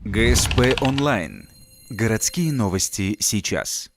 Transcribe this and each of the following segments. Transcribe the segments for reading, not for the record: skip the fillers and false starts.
ГСП онлайн. Городские новости сейчас.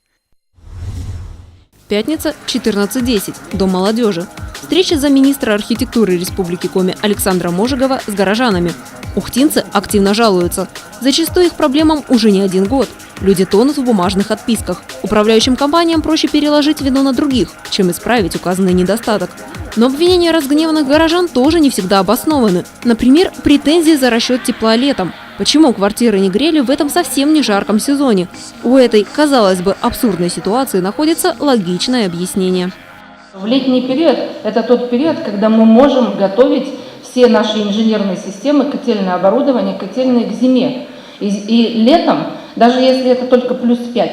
Пятница, 14:10. Дом молодежи. Встреча замминистра архитектуры Республики Коми Александра Можигова с горожанами. Ухтинцы активно жалуются. Зачастую их проблемам уже не один год. Люди тонут в бумажных отписках. Управляющим компаниям проще переложить вину на других, чем исправить указанный недостаток. Но обвинения разгневанных горожан тоже не всегда обоснованы. Например, претензии за расчет тепла летом. Почему квартиры не грели в этом совсем не жарком сезоне? У этой, казалось бы, абсурдной ситуации находится логичное объяснение. В летний период – это тот период, когда мы можем готовить все наши инженерные системы, котельное оборудование, котельные к зиме. И летом, даже если это только +5,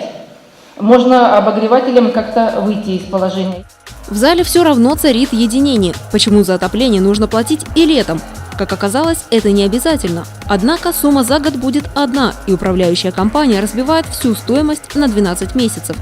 можно обогревателем как-то выйти из положения. В зале все равно царит единение. Почему за отопление нужно платить и летом? Как оказалось, это не обязательно. Однако сумма за год будет одна, и управляющая компания разбивает всю стоимость на 12 месяцев.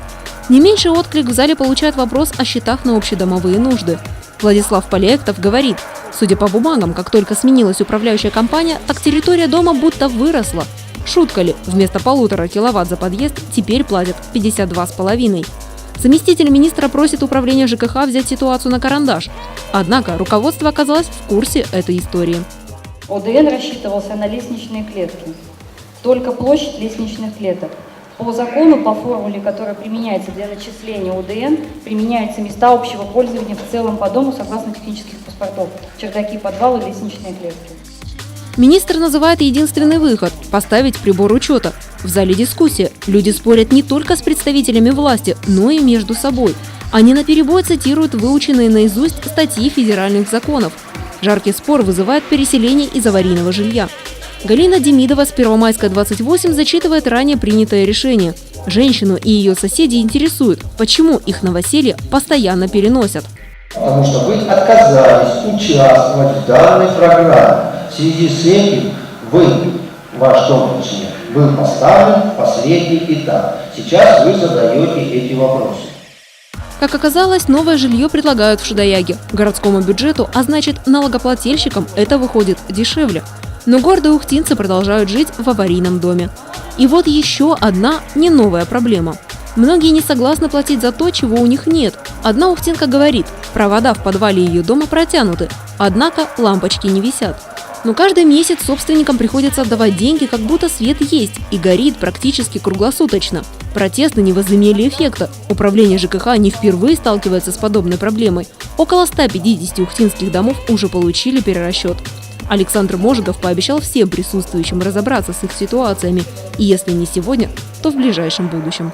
Не меньший отклик в зале получает вопрос о счетах на общедомовые нужды. Владислав Полиэктов говорит, судя по бумагам, как только сменилась управляющая компания, так территория дома будто выросла. Шутка ли, вместо 1,5 киловатт за подъезд теперь платят 52,5. Заместитель министра просит управление ЖКХ взять ситуацию на карандаш. Однако руководство оказалось в курсе этой истории. ОДН рассчитывался на лестничные клетки. Только площадь лестничных клеток. По закону, по формуле, которая применяется для начисления ОДН, применяются места общего пользования в целом по дому согласно технических паспортов. Чердаки, подвалы, лестничные клетки. Министр называет единственный выход – поставить прибор учета. В зале дискуссия. Люди спорят не только с представителями власти, но и между собой. Они наперебой цитируют выученные наизусть статьи федеральных законов. Жаркий спор вызывает переселение из аварийного жилья. Галина Демидова с Первомайской 28 зачитывает ранее принятое решение. Женщину и ее соседей интересует, почему их новоселье постоянно переносят. Потому что вы отказались участвовать в данной программе. В связи с этим ваш дом, точнее, был поставлен в последний этап. Сейчас вы задаете эти вопросы. Как оказалось, новое жилье предлагают в Шудаяге. Городскому бюджету, а значит налогоплательщикам, это выходит дешевле. Но гордые ухтинцы продолжают жить в аварийном доме. И вот еще одна не новая проблема. Многие не согласны платить за то, чего у них нет. Одна ухтинка говорит, провода в подвале ее дома протянуты, однако лампочки не висят. Но каждый месяц собственникам приходится отдавать деньги, как будто свет есть, и горит практически круглосуточно. Протесты не возымели эффекта. Управление ЖКХ не впервые сталкивается с подобной проблемой. Около 150 ухтинских домов уже получили перерасчет. Александр Можигов пообещал всем присутствующим разобраться с их ситуациями, и если не сегодня, то в ближайшем будущем.